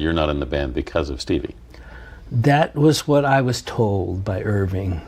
You're not in the band because of Stevie. That was what I was told by Irving,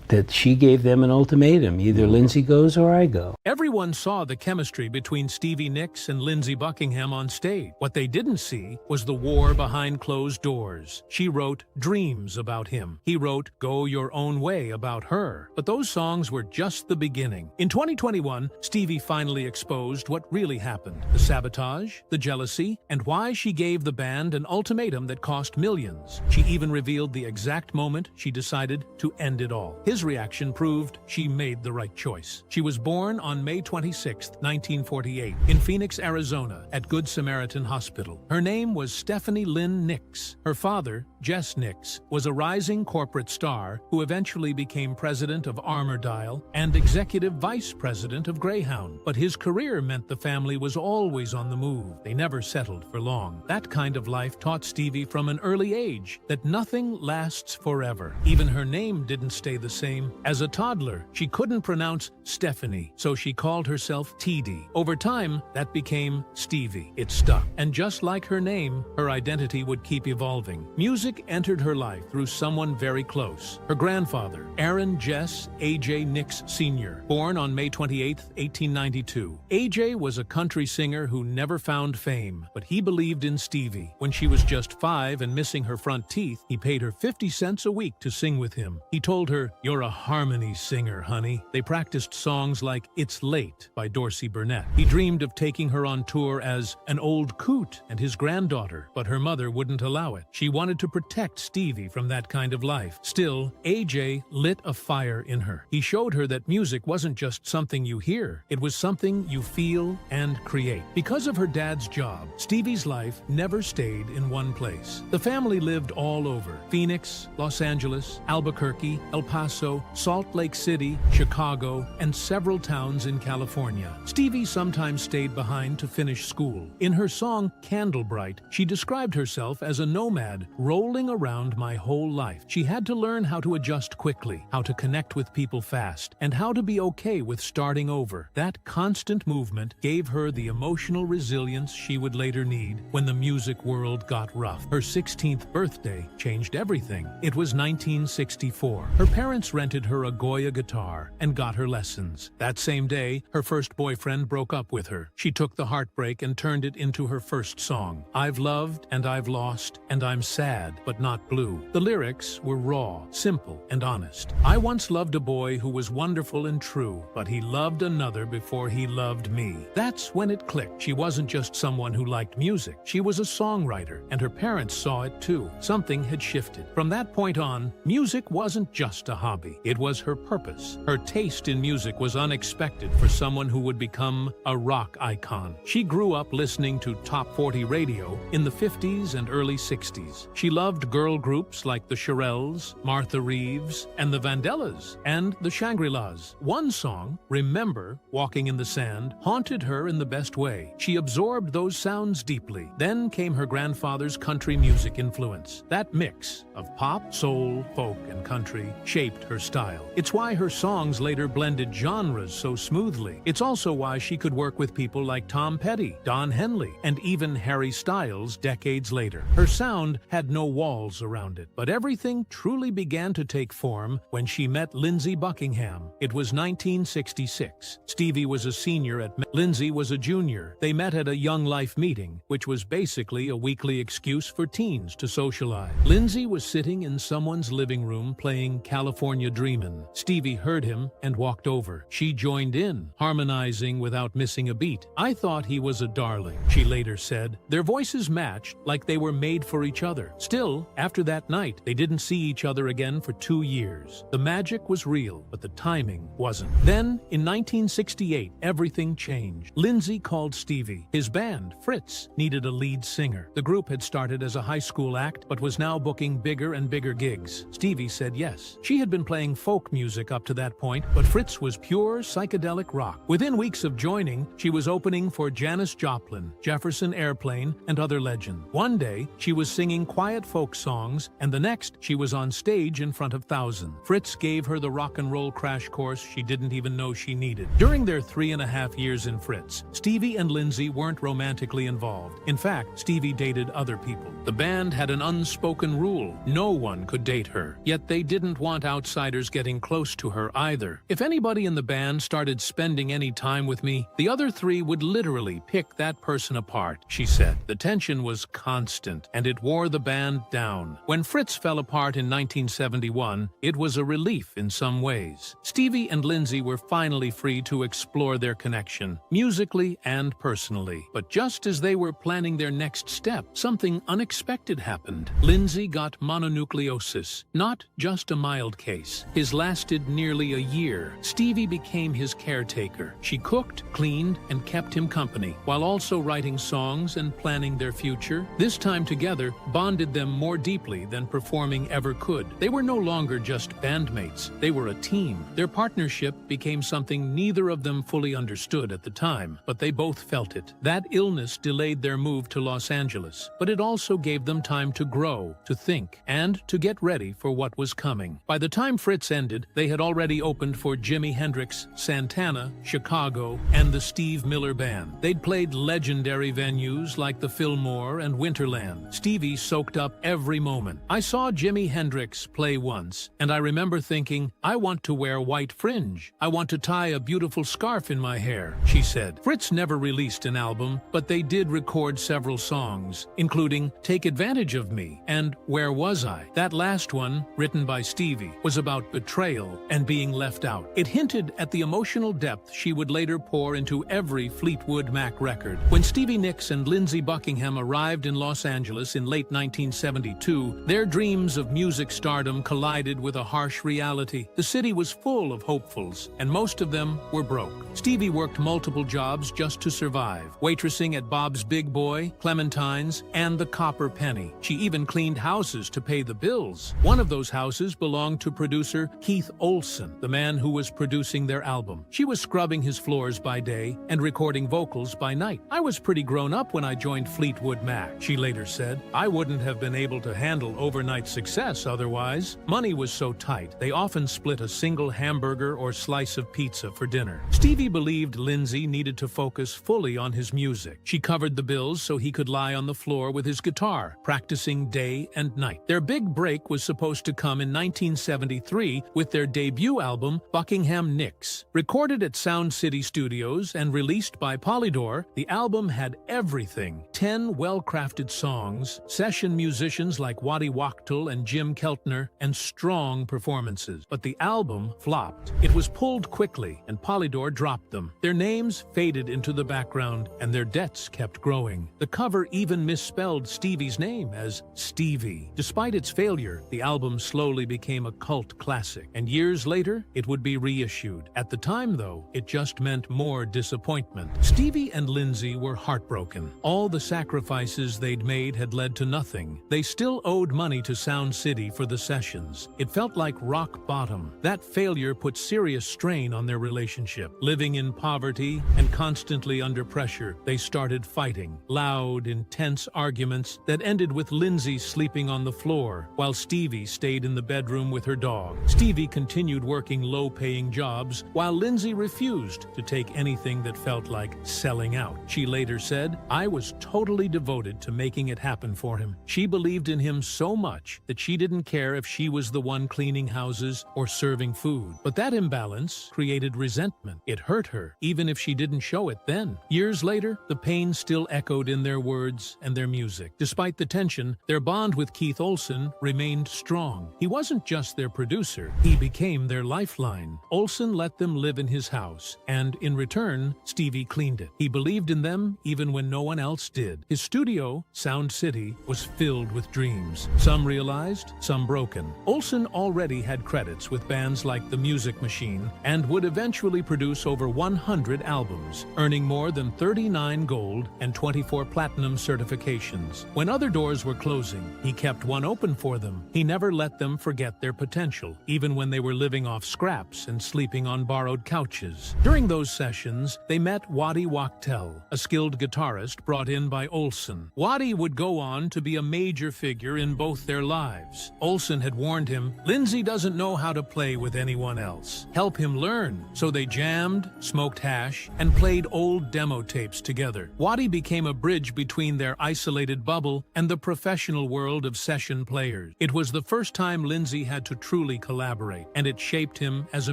that she gave them an ultimatum. Either Lindsey goes or I go. Everyone saw the chemistry between Stevie Nicks and Lindsey Buckingham on stage. What they didn't see was the war behind closed doors. She wrote Dreams about him. He wrote Go Your Own Way about her. But those songs were just the beginning. In 2021, Stevie finally exposed what really happened. The sabotage, the jealousy, and why she gave the band an ultimatum that cost millions. She even revealed the exact moment she decided to end it all. His reaction proved she made the right choice. She was born on May 26, 1948, in Phoenix, Arizona, at Good Samaritan Hospital. Her name was Stephanie Lynn Nicks. Her father, Jess Nicks, was a rising corporate star who eventually became president of Armourdile and executive vice president of Greyhound. But his career meant the family was always on the move. They never settled for long. That kind of life taught Stevie from an early age that nothing lasts forever. Even her name didn't stay the same. As a toddler, she couldn't pronounce Stephanie, so she called herself TD. Over time, that became Stevie. It stuck. And just like her name, her identity would keep evolving. Music entered her life through someone very close. Her grandfather, Aaron Jess A.J. Nicks Sr., born on May 28, 1892. A.J. was a country singer who never found fame, but he believed in Stevie. When she was just 5 and missing her front teeth, he paid her 50 cents a week to sing with him. He told her, "You're a harmony singer, honey." They practiced songs like It's Late by Dorsey Burnett. He dreamed of taking her on tour as an old coot and his granddaughter, but her mother wouldn't allow it. She wanted to protect Stevie from that kind of life. Still, AJ lit a fire in her. He showed her that music wasn't just something you hear, it was something you feel and create. Because of her dad's job, Stevie's life never stayed in one place. The family lived all over: Phoenix, Los Angeles, Albuquerque, El Paso, Salt Lake City, Chicago, and several towns in California. Stevie sometimes stayed behind to finish school. In her song Candlebright, she described herself as a nomad rolling around my whole life. She had to learn how to adjust quickly, how to connect with people fast, and how to be okay with starting over. That constant movement gave her the emotional resilience she would later need when the music world got rough. Her 16th birthday changed everything. It was 1964. Her parents rented her a Goya guitar and got her lessons. That same day, her first boyfriend broke up with her. She took the heartbreak and turned it into her first song. I've loved and I've lost, and I'm sad but not blue. The lyrics were raw, simple, and honest. I once loved a boy who was wonderful and true, but he loved another before he loved me. That's when it clicked. She wasn't just someone who liked music. She was a songwriter, and her parents saw it too. Something had shifted. From that point on, music wasn't just a hobby. It was her purpose. Her taste in music was unexpected for someone who would become a rock icon. She grew up listening to Top 40 radio in the 50s and early 60s. She loved girl groups like the Shirelles, Martha Reeves, and the Vandellas, and the Shangri-Las. One song, Remember, Walking in the Sand, haunted her in the best way. She absorbed those sounds deeply. Then came her grandfather's country music influence. That mix of pop, soul, folk, and country shaped her style. It's why her songs later blended genres so smoothly. It's also why she could work with people like Tom Petty, Don Henley, and even Harry Styles decades later. Her sound had no walls around it, but everything truly began to take form when she met Lindsey Buckingham. It was 1966. Stevie was a senior at Lindsey was a junior. They met at a Young Life meeting, which was basically a weekly excuse for teens to socialize. Lindsey was sitting in someone's living room playing California Dreamin'. Stevie heard him and walked over. She joined in, harmonizing without missing a beat. I thought he was a darling, she later said. Their voices matched like they were made for each other. Still, after that night, they didn't see each other again for 2 years. The magic was real, but the timing wasn't. Then, in 1968, everything changed. Lindsey called Stevie. His band, Fritz, needed a lead singer. The group had started as a high school act, but was now booking bigger and bigger gigs. Stevie said yes. She had been playing folk music up to that point, but Fritz was pure psychedelic rock. Within weeks of joining, she was opening for Janis Joplin, Jefferson Airplane, and other legends. One day, she was singing quiet folk songs, and the next, she was on stage in front of thousands. Fritz gave her the rock and roll crash course she didn't even know she needed. During their 3.5 years in Fritz, Stevie and Lindsey weren't romantically involved. In fact, Stevie dated other people. The band had an unspoken rule: no one could date her. Yet they didn't want outsiders getting close to her either. If anybody in the band started spending any time with me, the other three would literally pick that person apart, she said. The tension was constant, and it wore the band down. When Fritz fell apart in 1971, it was a relief in some ways. Stevie and Lindsey were finally free to explore their connection, musically and personally. But just as they were planning their next step, something unexpected happened. Lindsey got mononucleosis, not just a mild case. His lasted nearly a year. Stevie became his caretaker. She cooked, cleaned, and kept him company, while also writing songs and planning their future. This time together bonded them more deeply than performing ever could. They were no longer just bandmates. They were a team. Their partnership became something neither of them fully understood at the time, but they both felt it. That illness delayed their move to Los Angeles, but it also gave them time to grow, to think, and to get ready for what was coming. By the time Fritz ended, they had already opened for Jimi Hendrix, Santana, Chicago, and the Steve Miller Band. They'd played legendary venues like the Fillmore and Winterland. Stevie soaked up every moment. "I saw Jimi Hendrix play once, and I remember thinking, I want to wear white fringe. I want to tie a beautiful scarf in my hair," she said. Fritz never released an album, but they did record several songs, including Take Advantage of Me and Where Was I? That last one, written by Stevie, was about betrayal and being left out. It hinted at the emotional depth she would later pour into every Fleetwood Mac record. When Stevie Nicks and Lindsey Buckingham arrived in Los Angeles in late 1972, their dreams of music stardom collided with a harsh reality. The city was full of hopefuls, and most of them were broke. Stevie worked multiple jobs just to survive, waitressing at Bob's Big Boy, Clementine's, and the Copper Penny. She even cleaned houses to pay the bills. One of those houses belonged to producer Keith Olsen, the man who was producing their album. She was scrubbing his floors by day and recording vocals by night. "I was pretty grown up when I joined Fleetwood Mac," she later said. "I wouldn't have been able to handle overnight success otherwise. Money was so tight, they often split a single hamburger or slice of pizza for dinner." Stevie believed Lindsey needed to focus fully on his music. She covered the bills so he could lie on the floor with his guitar, practicing day and night. Their big break was supposed to come in 1973 with their debut album, Buckingham Nicks. Recorded at Sound City Studios and released by Polydor, the album had everything: 10 well-crafted songs, session musicians like Waddy Wachtel and Jim Keltner, and strong performances. But the album flopped. It was pulled quickly, and Polydor dropped them. Their names faded into the background, and their debts kept growing. The cover even misspelled Stevie's name as Stevie. Despite its failure, the album slowly became a cult classic, and years later, it would be reissued. At the time, though, it just meant more disappointment. Stevie and Lindsey were heartbroken. All the sacrifices they'd made had led to nothing. They still owed money to Sound City for the sessions. It felt like rock bottom. That failure put serious strain on their relationship. Living in poverty and constantly under pressure, they started fighting. Loud, intense arguments that ended with Lindsey sleeping on the floor, while Stevie stayed in the bedroom with her dog. Stevie continued working low-paying jobs, while Lindsey refused to take anything that felt like selling out. She later said, "I was totally devoted to making it happen for him." She believed in him so much that she didn't care if she was the one cleaning houses or serving food. But that imbalance created resentment. It hurt her, even if she didn't show it then. Years later, the pain still echoed in their words and their music. Despite the tension, their bond with Keith Olsen remained strong. He wasn't just their producer, he became their lifeline. Olsen let them live in his house, and in return, Stevie cleaned it. He believed in them even when no one else did. His studio, Sound City, was filled with dreams. Some realized, some broken. Olsen already had credits with bands like The Music Machine and would eventually produce over 100 albums, earning more than 39 gold and 24 platinum certifications. When other doors were closing, he kept one open for them. He never let them forget their potential. essential, even when they were living off scraps and sleeping on borrowed couches. During those sessions, they met Waddy Wachtel, a skilled guitarist brought in by Olsen. Waddy would go on to be a major figure in both their lives. Olsen had warned him, "Lindsey doesn't know how to play with anyone else. Help him learn." So they jammed, smoked hash, and played old demo tapes together. Waddy became a bridge between their isolated bubble and the professional world of session players. It was the first time Lindsey had to truly collaborate, and it shaped him as a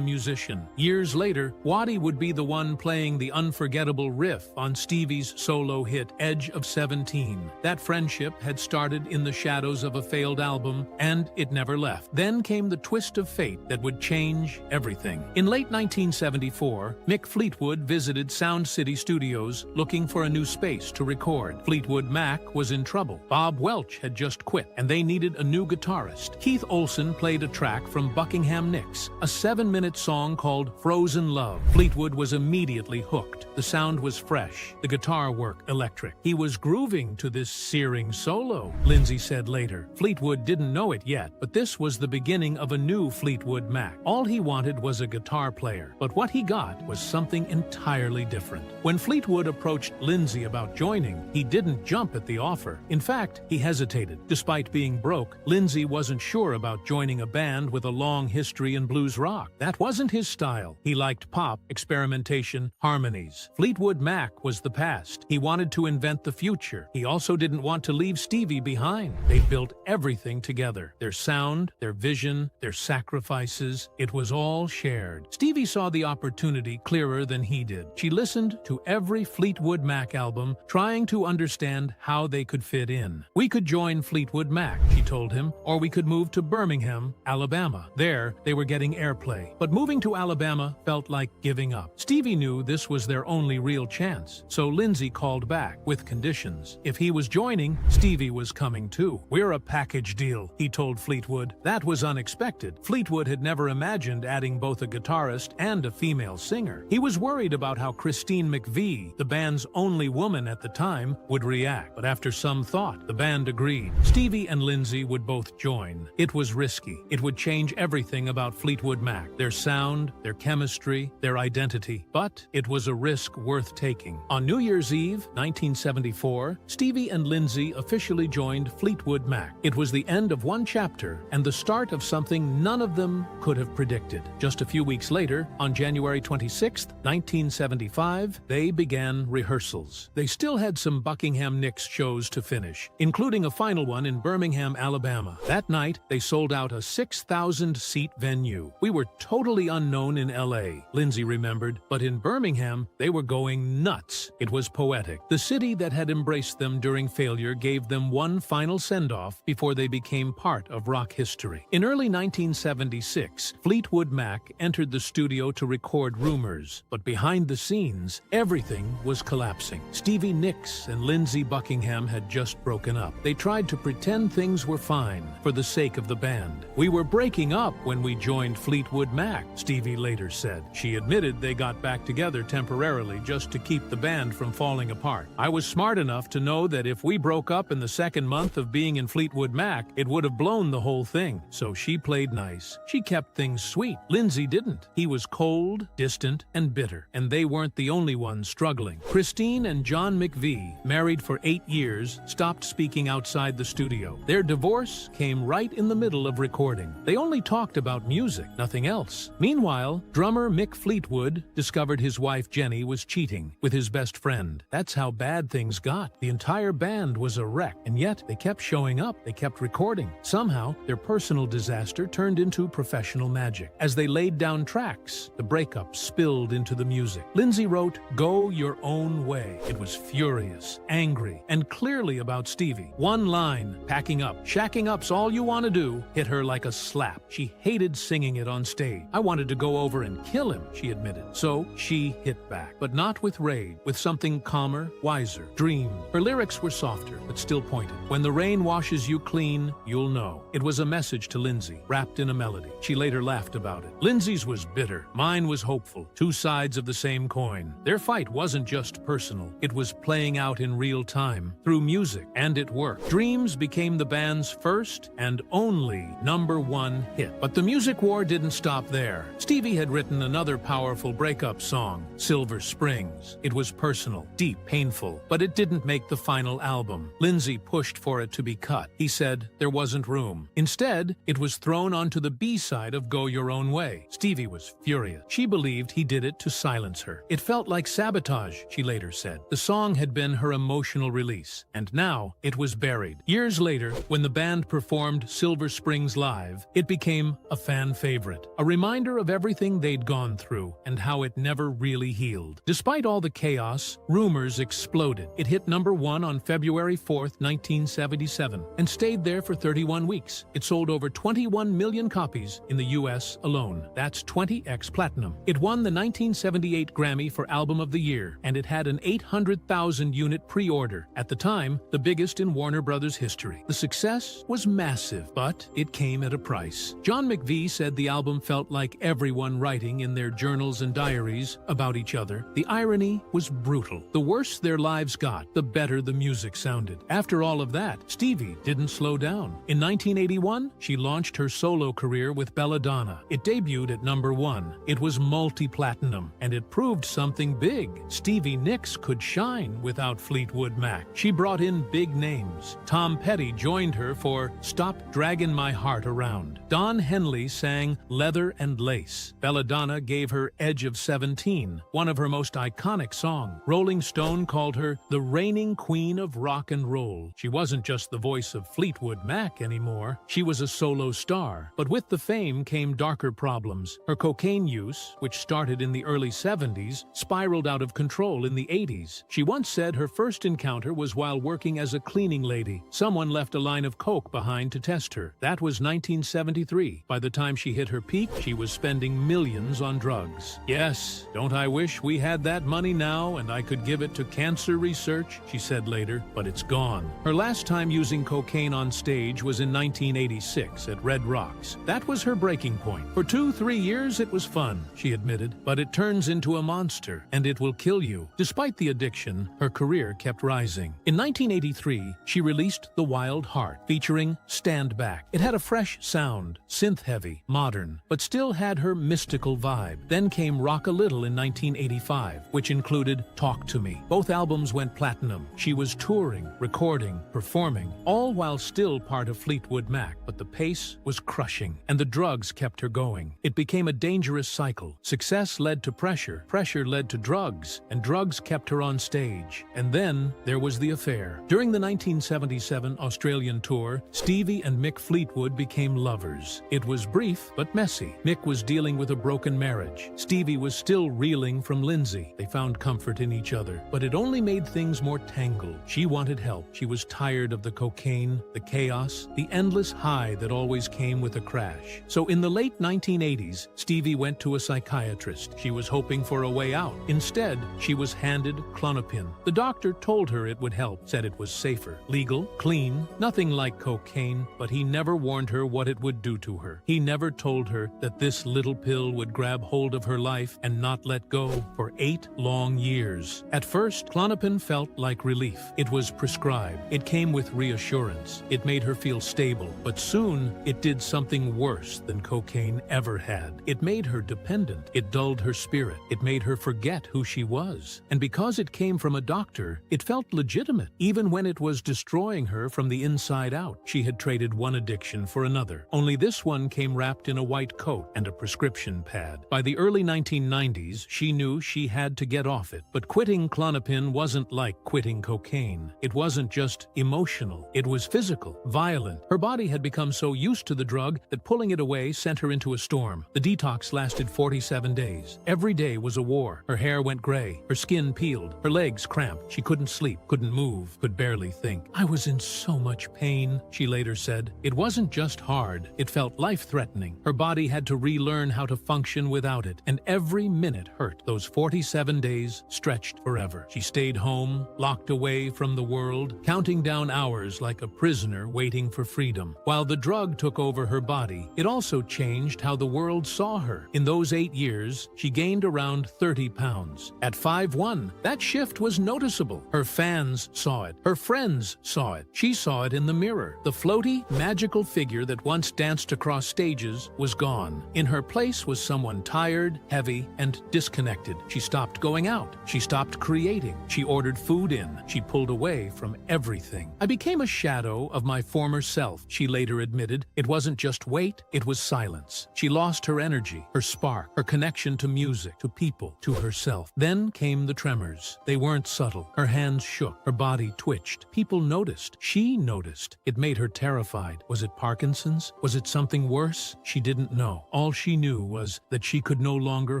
musician. Years later, Waddy would be the one playing the unforgettable riff on Stevie's solo hit Edge of 17. That friendship had started in the shadows of a failed album, and it never left. Then came the twist of fate that would change everything. In late 1974, Mick Fleetwood visited Sound City Studios looking for a new space to record. Fleetwood Mac was in trouble. Bob Welch had just quit, and they needed a new guitarist. Keith Olsen played a track from Buckingham Nicks, a 7-minute song called Frozen Love. Fleetwood was immediately hooked. The sound was fresh, the guitar work electric. He was grooving to this searing solo, Lindsey said later. Fleetwood didn't know it yet, but this was the beginning of a new Fleetwood Mac. All he wanted was a guitar player, but what he got was something entirely different. When Fleetwood approached Lindsey about joining, he didn't jump at the offer. In fact, he hesitated. Despite being broke, Lindsey wasn't sure about joining a band with a long history in blues rock. That wasn't his style. He liked pop, experimentation, harmonies. Fleetwood Mac was the past. He wanted to invent the future. He also didn't want to leave Stevie behind. They built everything together. Their sound, their vision, their sacrifices. It was all shared. Stevie saw the opportunity clearer than he did. She listened to every Fleetwood Mac album, trying to understand how they could fit in. "We could join Fleetwood Mac," she told him, "or we could move to Birmingham, Alabama." There, they were getting airplay. But moving to Alabama felt like giving up. Stevie knew this was their only real chance, so Lindsey called back with conditions. If he was joining, Stevie was coming too. "We're a package deal," he told Fleetwood. That was unexpected. Fleetwood had never imagined adding both a guitarist and a female singer. He was worried about how Christine McVie, the band's only woman at the time, would react. But after some thought, the band agreed. Stevie and Lindsey would both join. It was risky. It would change everything about Fleetwood Mac, their sound, their chemistry, their identity. But it was a risk worth taking. On New Year's Eve, 1974, Stevie and Lindsey officially joined Fleetwood Mac. It was the end of one chapter and the start of something none of them could have predicted. Just a few weeks later, on January 26, 1975, they began rehearsals. They still had some Buckingham Nicks shows to finish, including a final one in Birmingham, Alabama. That night, they sold out a 6,000-seat venue. "We were totally unknown in LA," Lindsey remembered, but in Birmingham, they were going nuts. It was poetic. The city that had embraced them during failure gave them one final send-off before they became part of rock history. In early 1976, Fleetwood Mac entered the studio to record Rumours, but behind the scenes, everything was collapsing. Stevie Nicks and Lindsey Buckingham had just broken up. They tried to pretend things were fine for the sake of the band. "We were breaking up when we joined Fleetwood Mac," Stevie later said. She admitted they got back together temporarily just to keep the band from falling apart. "I was smart enough to know that if we broke up in the second month of being in Fleetwood Mac, it would have blown the whole thing. So she played nice. She kept things sweet. Lindsey didn't. He was cold, distant, and bitter. And they weren't the only ones struggling. Christine and John McVie, married for 8 years, stopped speaking outside the studio. Their divorce came right in the middle of recording. They only talked about music, nothing else. Meanwhile, drummer Mick Fleetwood discovered his wife Jenny was cheating with his best friend. That's how bad things got. The entire band was a wreck, and yet they kept showing up, they kept recording. Somehow, their personal disaster turned into professional magic. As they laid down tracks, the breakup spilled into the music. Lindsey wrote, "Go Your Own Way." It was furious, angry, and clearly about Stevie. One line, "Packing up, shacking up's all you want to do," hit her like a slap. She hated singing it on stage. "I wanted to go over and kill him," she admitted. So she hit back, but not with rage, with something calmer, wiser, dream. Her lyrics were softer, but still pointed. "When the rain washes you clean, you'll know." It was a message to Lindsey, wrapped in a melody. She later laughed about it. Lindsey's was bitter. Mine was hopeful. Two sides of the same coin. Their fight wasn't just personal. It was playing out in real time, through music, and it worked. Dreams became the band's first and only #1 #1 hit. But the music war didn't stop there. Stevie had written another powerful breakup song, Silver Springs. It was personal, deep, painful, but it didn't make the final album. Lindsey pushed for it to be cut. He said there wasn't room. Instead, it was thrown onto the B-side of Go Your Own Way. Stevie was furious. She believed he did it to silence her. It felt like sabotage, she later said. The song had been her emotional release, and now it was buried. Years later, when the band performed Silver Springs live, it became a fan favorite, a reminder of everything they'd gone through and how it never really healed. Despite all the chaos, Rumours exploded. It hit #1 on February 4th, 1977, and stayed there for 31 weeks. It sold over 21 million copies in the US alone. That's 20x platinum. It won the 1978 Grammy for Album of the Year, and it had an 800,000-unit pre-order, at the time the biggest in Warner Brothers history. The success was massive, but it came at a price. John McVie said the album felt like everyone writing in their journals and diaries about each other. The irony was brutal. The worse their lives got, the better the music sounded. After all of that, Stevie didn't slow down. In 1981, she launched her solo career with Belladonna. It debuted at #1. It was multi-platinum, and it proved something big. Stevie Nicks could shine without Fleetwood Mac. She brought in big names. Tom Petty joined her for Stop Draggin' My Heart Around. Don Henley sang Leather and Lace. Belladonna gave her Edge of 17, one of her most iconic songs. Rolling Stone called her the reigning queen of rock and roll. She wasn't just the voice of Fleetwood Mac anymore. She was a solo star. But with the fame came darker problems. Her cocaine use, which started in the early 70s, spiraled out of control in the 80s. She once said her first encounter was while working as a cleaning lady. Someone left a line of coke behind to test her. That was 1973. By the time she hit her peak, she was spending millions on drugs. Yes, don't I wish we had that money now and I could give it to cancer research, she said later, but it's gone. Her last time using cocaine on stage was in 1986 at Red Rocks. That was her breaking point. For 2-3 years it was fun, she admitted, but it turns into a monster and it will kill you. Despite the addiction, her career kept rising. In 1983, she released The Wild Heart, featuring Stand Back. It had a fresh sound, synth-heavy, modern, but still had her mystical vibe. Then came Rock a Little in 1985, which included Talk to Me. Both albums went platinum. She was touring, recording, performing, all while still part of Fleetwood Mac, but the pace was crushing, and the drugs kept her going. It became a dangerous cycle. Success led to pressure, pressure led to drugs, and drugs kept her on stage. And then there was the affair. During the 1977 Australian tour, Stevie and Mick Fleetwood became lovers. It was brief but messy. Mick was dealing with a broken marriage. Stevie was still reeling from Lindsey. They found comfort in each other, but it only made things more tangled. She wanted help. She was tired of the cocaine, the chaos, the endless high that always came with a crash. So in the late 1980s, Stevie went to a psychiatrist. She was hoping for a way out. Instead, she was handed Klonopin. The doctor told her it would help, said it was safer, legal, clean, nothing like cocaine, but he never warned her what it would do to her. He never told her that this little pill would grab hold of her life and not let go for 8 long years. At first, Klonopin felt like relief. It was prescribed. It came with reassurance. It made her feel stable. But soon, it did something worse than cocaine ever had. It made her dependent. It dulled her spirit. It made her forget who she was. And because it came from a doctor, it felt legitimate, even when it was destroying her from the inside out. She had traded one addiction for another. Only this one came wrapped in a white coat and a prescription pad. By the early 1990s, she knew she had to get off it. But quitting Klonopin wasn't like quitting cocaine. It wasn't just emotional. It was physical, violent. Her body had become so used to the drug that pulling it away sent her into a storm. The detox lasted 47 days. Every day was a war. Her hair went gray. Her skin peeled. Her legs cramped. She couldn't sleep, couldn't move, could barely think. I was in so much pain, she later said. It wasn't just hard. It felt life-threatening. Her body had to relearn how to function without it, and every minute hurt. Those 47 days stretched forever. She stayed home, locked away from the world, counting down hours like a prisoner waiting for freedom. While the drug took over her body, it also changed how the world saw her. In those 8 years, she gained around 30 pounds. At 5'1", that shift was noticeable. Her fans saw it. Her friends saw it. She saw it in the mirror. The floaty, magical figure that once danced across stages was gone. In her place was someone tired, heavy, and disconnected. She stopped going out. She stopped creating. She ordered food in. She pulled away from everything. I became a shadow of my former self, she later admitted. It wasn't just weight, it was silence. She lost her energy, her spark, her connection to music, to people, to herself. Then came the tremors. They weren't subtle. Her hands shook. Her body twitched. People noticed. She noticed. It made her terrified. Was it Parkinson's? Was it something worse? She didn't know. All she knew was that she could no longer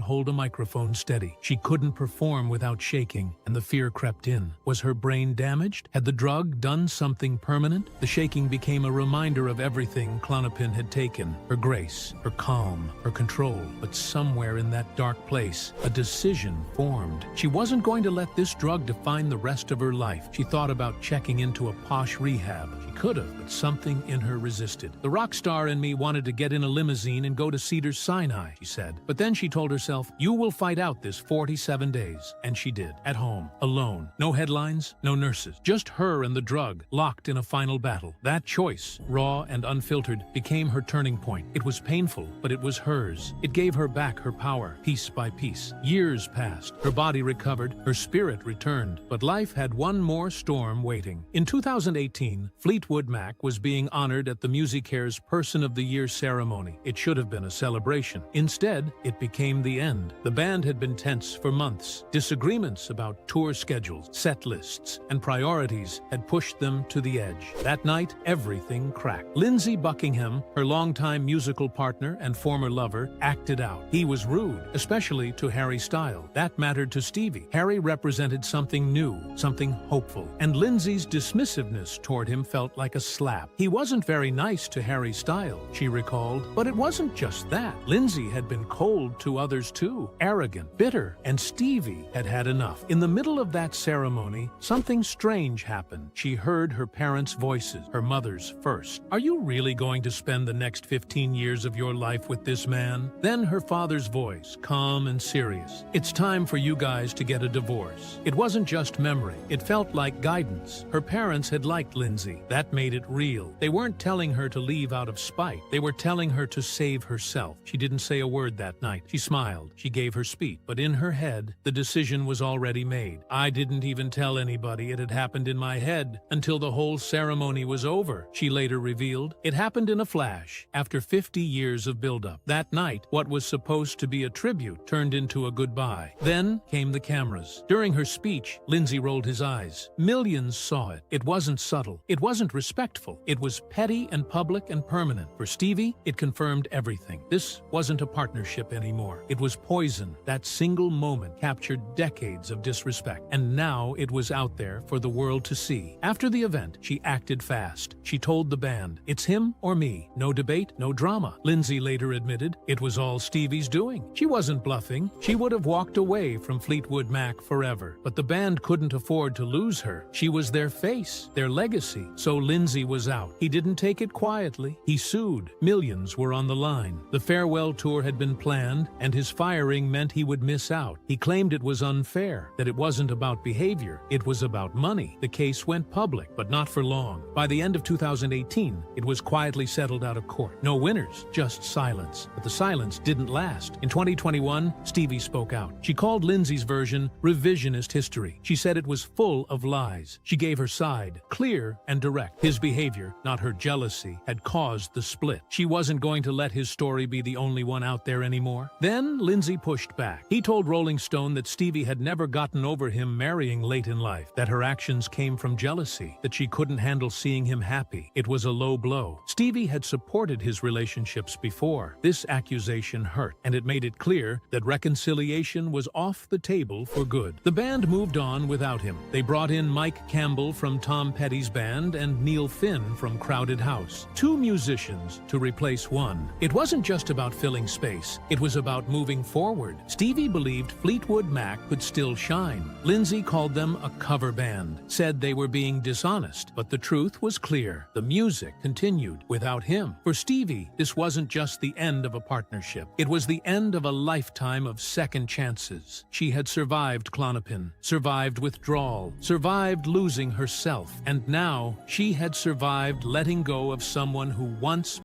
hold a microphone steady. She couldn't perform without shaking, and the fear crept in. Was her brain damaged? Had the drug done something permanent? The shaking became a reminder of everything Klonopin had taken. Her grace, her calm, her control. But somewhere in that dark place, a decision formed. She wasn't going to let this drug define the rest of her life. She thought about checking into a posh rehab. She could have, but something in her resisted. The rock star in me wanted to get in a limousine and go to Cedars-Sinai, she said. But then she told herself, you will fight out this 47 days. And she did. At home. Alone. No headlines, no nurses. Just her and the drug, locked in a final battle. That choice, raw and unfiltered, became her turning point. It was painful, but it was hers. It gave her back her power, piece by piece. Years passed. Her body recovered. Her spirit returned. But life had one more storm waiting. In 2018, Fleetwood Mac was being honored at the MusiCares Person of the Year ceremony. It should have been a celebration. Instead, it became the end. The band had been tense for months. Disagreements about tour schedules, set lists, and priorities had pushed them to the edge. That night, everything cracked. Lindsey Buckingham, her longtime musical partner and former lover, acted out. He was rude, especially to Harry Styles. That mattered to Stevie. Harry represented something new, something hopeful, and Lindsey's dismissiveness toward him felt like a slap. He wasn't very nice to Harry Styles, she recalled, but it wasn't just that. Lindsey had been cold to others too, arrogant, bitter, and Stevie had had enough. In the middle of that ceremony, something strange happened. She heard her parents' voices, her mother's first. Are you really going to spend the next 15 years of your life with this man? Then her father's voice, calm and serious. It's time for you guys to get a divorce. It wasn't just memory. It felt like guidance. Her parents had liked Lindsey. That made it real. They weren't telling her to leave out of spite. They were telling her to save herself. She didn't say a word that night. She smiled. She gave her speech. But in her head, the decision was already made. I didn't even tell anybody it had happened in my head until the whole ceremony was over, she later revealed. It happened in a flash, after 50 years of buildup. That night, what was supposed to be a tribute turned into a goodbye. Then came the cameras. During her speech, Lindsey rolled his eyes. Millions saw it. It wasn't subtle. It wasn't respectful. It was petty and public and permanent. For Stevie, it confirmed everything. This wasn't a partnership anymore. It was poison. That single moment captured decades of disrespect. And now it was out there for the world to see. After the event, she acted fast. She told the band, it's him or me. No debate, no drama. Lindsey later admitted it was all Stevie's doing. She wasn't bluffing. She would have walked away from Fleetwood Mac forever. But the band couldn't afford to lose her. She was their face, their legacy. So Lindsey was out. He didn't take it quietly. He sued. Millions were on the line. The farewell tour had been planned, and his firing meant he would miss out. He claimed it was unfair, that it wasn't about behavior. It was about money. The case went public, but not for long. By the end of 2018, it was quietly settled out of court. No winners, just silence. But the silence didn't last. In 2021, Stevie spoke out. She called Lindsey's version revisionist history. She said it was full of lies. She gave her side, clear and direct. His behavior, not her jealousy, had caused the split. She wasn't going to let his story be the only one out there anymore. Then Lindsey pushed back. He told Rolling Stone that Stevie had never gotten over him marrying late in life, that her actions came from jealousy, that she couldn't handle seeing him happy. It was a low blow. Stevie had supported his relationships before. This accusation hurt, and it made it clear that reconciliation was off the table for good. The band moved on without him. They brought in Mike Campbell from Tom Petty's band and Neil Finn from Crowded House. Two musicians to replace one. It wasn't just about filling space. It was about moving forward. Stevie believed Fleetwood Mac could still shine. Lindsey called them a cover band, said they were being dishonest, but the truth was clear. The music continued without him. For Stevie, this wasn't just the end of a partnership. It was the end of a lifetime of second chances. She had survived Klonopin, survived withdrawal, survived losing herself, and now she had survived letting go of someone who once